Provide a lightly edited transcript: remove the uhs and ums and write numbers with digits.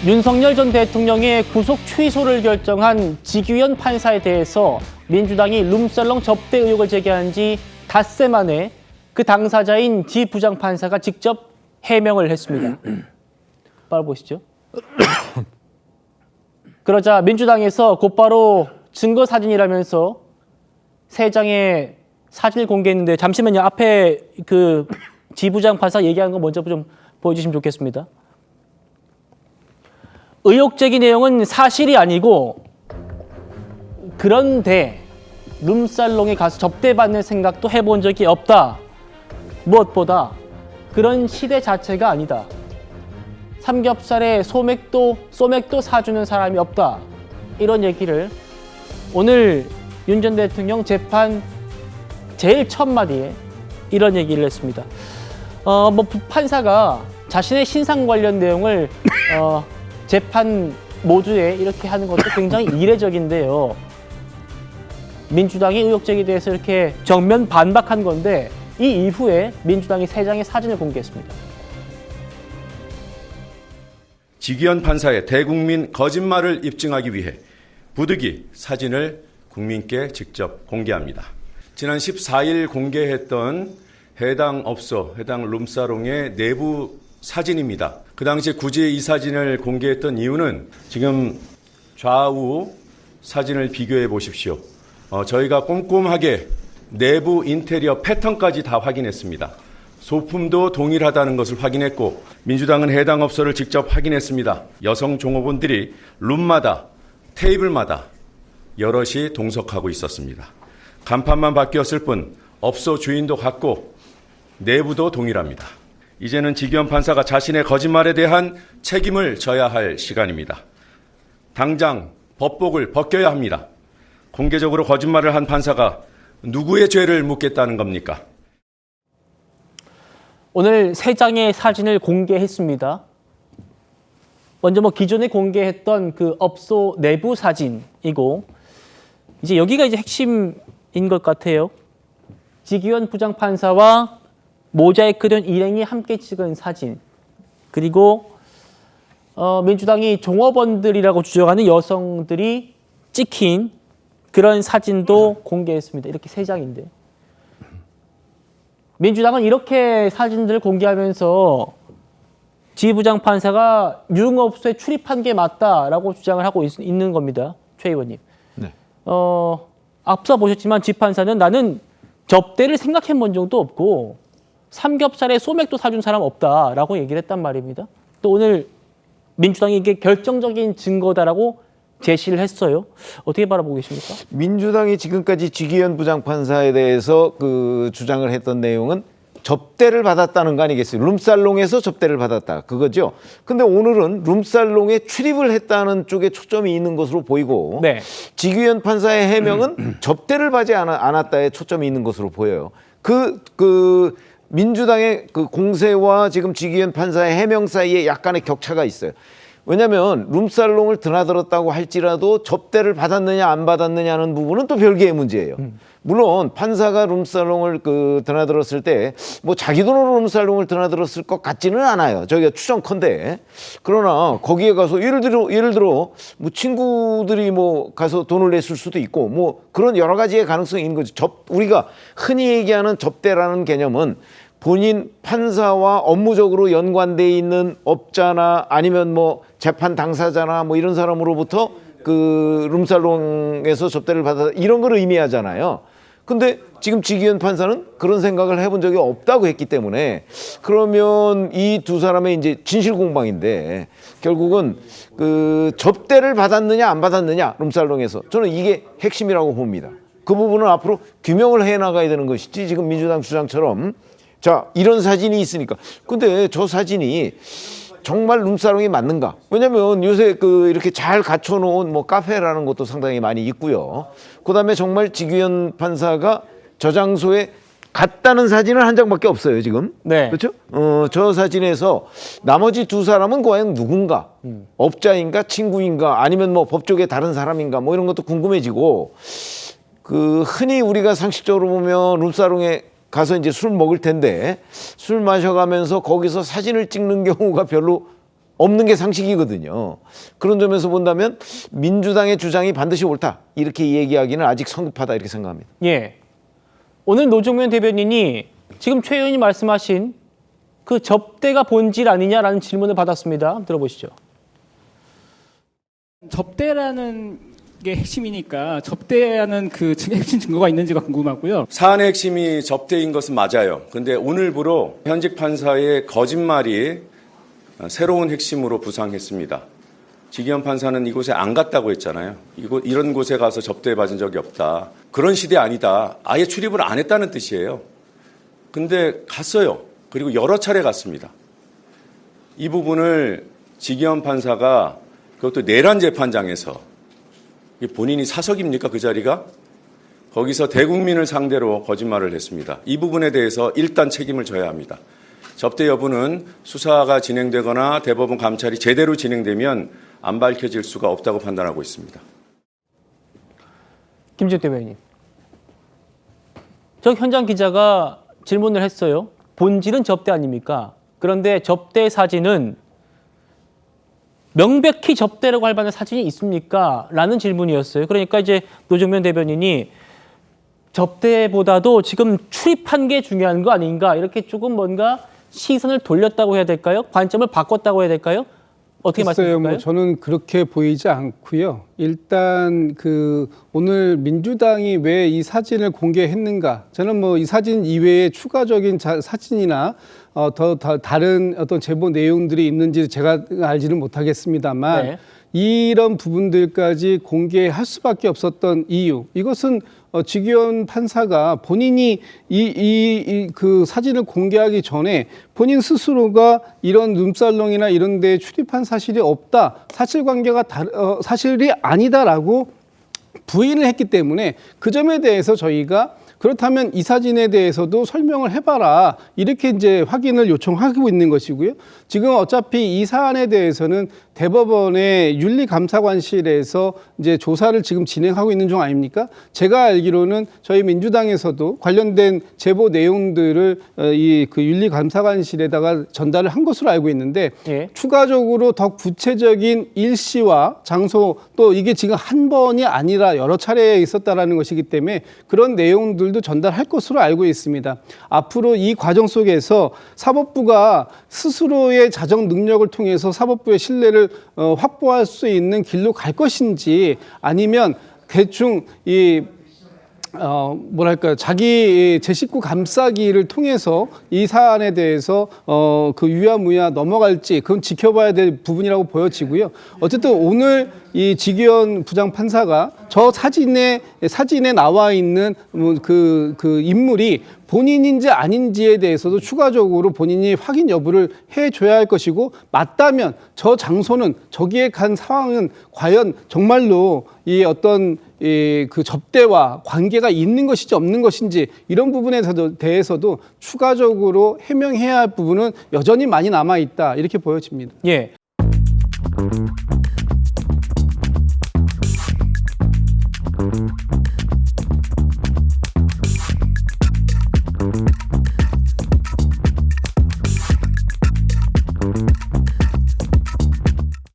윤석열 전 대통령의 구속 취소를 결정한 지규현 판사에 대해서 민주당이 룸살롱 접대 의혹을 제기한 지 닷새 만에 그 당사자인 지 부장판사가 직접 해명을 했습니다. 바로 보시죠. 그러자 민주당에서 곧바로 증거 사진이라면서 세 장의 사진을 공개했는데, 잠시만요. 앞에 그 지 부장판사 얘기한 거 먼저 좀 보여주시면 좋겠습니다. 의혹 제기 내용은 사실이 아니고, 그런데 룸살롱에 가서 접대받는 생각도 해본 적이 없다. 무엇보다 그런 시대 자체가 아니다. 삼겹살에 소맥도 사주는 사람이 없다. 이런 얘기를 오늘 윤 전 대통령 재판 제일 첫 마디에 이런 얘기를 했습니다. 판사가 자신의 신상 관련 내용을 재판 모두에 이렇게 하는 것도 굉장히 이례적인데요. 민주당이 의혹 제기에 대해서 이렇게 정면 반박한 건데, 이 이후에 민주당이 세 장의 사진을 공개했습니다. 지규현 판사의 대국민 거짓말을 입증하기 위해 부득이 사진을 국민께 직접 공개합니다. 지난 14일 공개했던 해당 업소, 해당 룸사롱의 내부 사진입니다. 그 당시에 굳이 이 사진을 공개했던 이유는 지금 좌우 사진을 비교해 보십시오. 저희가 꼼꼼하게 내부 인테리어 패턴까지 다 확인했습니다. 소품도 동일하다는 것을 확인했고, 민주당은 해당 업소를 직접 확인했습니다. 여성 종업원들이 룸마다, 테이블마다 여럿이 동석하고 있었습니다. 간판만 바뀌었을 뿐 업소 주인도 같고 내부도 동일합니다. 이제는 지규현 판사가 자신의 거짓말에 대한 책임을 져야 할 시간입니다. 당장 법복을 벗겨야 합니다. 공개적으로 거짓말을 한 판사가 누구의 죄를 묻겠다는 겁니까? 오늘 세 장의 사진을 공개했습니다. 먼저 기존에 공개했던 그 업소 내부 사진이고, 이제 여기가 이제 핵심인 것 같아요. 지규현 부장판사와 모자이크된 일행이 함께 찍은 사진, 그리고 민주당이 종업원들이라고 주장하는 여성들이 찍힌 그런 사진도 공개했습니다. 이렇게 세 장인데, 민주당은 이렇게 사진들을 공개하면서 지 부장판사가 유흥업소에 출입한 게 맞다라고 주장을 하고 있는 겁니다. 최 의원님. 네. 앞서 보셨지만 지 판사는 나는 접대를 생각해 본 적도 없고 삼겹살에 소맥도 사준 사람 없다라고 얘기를 했단 말입니다. 또 오늘 민주당이 이게 결정적인 증거다라고 제시를 했어요. 어떻게 바라보고 계십니까? 민주당이 지금까지 지규현 부장판사에 대해서 그 주장을 했던 내용은 접대를 받았다는 거 아니겠어요? 룸살롱에서 접대를 받았다, 그거죠. 근데 오늘은 rum살롱에 출입을 했다는 쪽에 초점이 있는 것으로 보이고, 네. 지규현 판사의 해명은 접대를 받지 않았다에 초점이 있는 것으로 보여요. 그 민주당의 그 공세와 지금 지규현 판사의 해명 사이에 약간의 격차가 있어요. 왜냐하면 룸살롱을 드나들었다고 할지라도 접대를 받았느냐 안 받았느냐는 부분은 또 별개의 문제예요. 물론 판사가 룸살롱을 드나들었을 때 뭐 자기 돈으로 룸살롱을 드나들었을 것 같지는 않아요. 저희가 추정컨대. 그러나 거기에 가서 예를 들어 뭐 친구들이 뭐 가서 돈을 냈을 수도 있고 뭐 그런 여러 가지의 가능성이 있는 거죠. 우리가 흔히 얘기하는 접대라는 개념은 본인 판사와 업무적으로 연관돼 있는 업자나 아니면 뭐 재판 당사자나 뭐 이런 사람으로부터 그 룸살롱에서 접대를 받아 이런 걸 의미하잖아요. 근데 지금 지규현 판사는 그런 생각을 해본 적이 없다고 했기 때문에, 그러면 이 두 사람의 이제 진실 공방인데 결국은 그 접대를 받았느냐 안 받았느냐 룸살롱에서, 저는 이게 핵심이라고 봅니다. 그 부분은 앞으로 규명을 해 나가야 되는 것이지, 지금 민주당 주장처럼 자 이런 사진이 있으니까, 근데 저 사진이 정말 룸살롱이 맞는가? 왜냐면 요새 이렇게 잘 갖춰놓은 뭐 카페라는 것도 상당히 많이 있고요. 그다음에 정말 지규현 판사가 저 장소에 갔다는 사진은 한 장밖에 없어요 지금. 네. 그렇죠? 저 사진에서 나머지 두 사람은 과연 누군가? 업자인가, 친구인가, 아니면 뭐 법조계 다른 사람인가? 뭐 이런 것도 궁금해지고, 흔히 우리가 상식적으로 보면 룸살롱에 가서 이제 술 먹을 텐데 술 마셔가면서 거기서 사진을 찍는 경우가 별로 없는 게 상식이거든요. 그런 점에서 본다면 민주당의 주장이 반드시 옳다 이렇게 얘기하기는 아직 성급하다 이렇게 생각합니다. 예. 오늘 노정면 대변인이 지금 최 의원이 말씀하신 그 접대가 본질 아니냐라는 질문을 받았습니다. 한번 들어보시죠. 접대라는 게 핵심이니까 접대하는 그 핵심 증거가 있는지가 궁금하고요. 사안의 핵심이 접대인 것은 맞아요. 그런데 오늘부로 현직 판사의 거짓말이 새로운 핵심으로 부상했습니다. 지기현 판사는 이곳에 안 갔다고 했잖아요. 이런 곳에 가서 접대 받은 적이 없다. 그런 시대 아니다. 아예 출입을 안 했다는 뜻이에요. 근데 갔어요. 그리고 여러 차례 갔습니다. 이 부분을 지기현 판사가 그것도 내란 재판장에서 본인이 사석입니까? 그 자리가? 거기서 대국민을 상대로 거짓말을 했습니다. 이 부분에 대해서 일단 책임을 져야 합니다. 접대 여부는 수사가 진행되거나 대법원 감찰이 제대로 진행되면 안 밝혀질 수가 없다고 판단하고 있습니다. 김지욱 대변인. 저 현장 기자가 질문을 했어요. 본질은 접대 아닙니까? 그런데 접대 사진은 명백히 접대라고 할 만한 사진이 있습니까? 라는 질문이었어요. 그러니까 이제 노정면 대변인이 접대보다도 지금 출입한 게 중요한 거 아닌가? 이렇게 조금 뭔가 시선을 돌렸다고 해야 될까요? 관점을 바꿨다고 해야 될까요? 어떻게 말씀하실까요? 뭐 저는 그렇게 보이지 않고요. 일단 오늘 민주당이 왜 이 사진을 공개했는가? 저는 뭐 이 사진 이외에 추가적인 사진이나 다른 어떤 제보 내용들이 있는지 제가 알지는 못하겠습니다만 네. 이런 부분들까지 공개할 수밖에 없었던 이유, 이것은 지기현 판사가 본인이 그 사진을 공개하기 전에 본인 스스로가 이런 룸살롱이나 이런 데 출입한 사실이 없다, 사실관계가 사실이 아니다라고 부인을 했기 때문에 그 점에 대해서 저희가 그렇다면 이 사진에 대해서도 설명을 해봐라 이렇게 이제 확인을 요청하고 있는 것이고요. 지금 어차피 이 사안에 대해서는 대법원의 윤리감사관실에서 이제 조사를 지금 진행하고 있는 중 아닙니까? 제가 알기로는 저희 민주당에서도 관련된 제보 내용들을 그 윤리감사관실에다가 전달을 한 것으로 알고 있는데 예. 추가적으로 더 구체적인 일시와 장소 또 이게 지금 한 번이 아니라 여러 차례 있었다라는 것이기 때문에 그런 내용들도 전달할 것으로 알고 있습니다. 앞으로 이 과정 속에서 사법부가 스스로의 자정 능력을 통해서 사법부의 신뢰를 확보할 수 있는 길로 갈 것인지 아니면 대충 자기 제 식구 감싸기를 통해서 이 사안에 대해서 그 유야무야 넘어갈지 그건 지켜봐야 될 부분이라고 보여지고요. 어쨌든 오늘 이 지기현 부장판사가 저 사진에 나와 있는 그 인물이 본인인지 아닌지에 대해서도 추가적으로 본인이 확인 여부를 해줘야 할 것이고 맞다면 저 장소는 저기에 간 상황은 과연 정말로 이 어떤 그 접대와 관계가 있는 것인지 없는 것인지 이런 부분에 대해서도 추가적으로 해명해야 할 부분은 여전히 많이 남아 있다 이렇게 보여집니다. 예.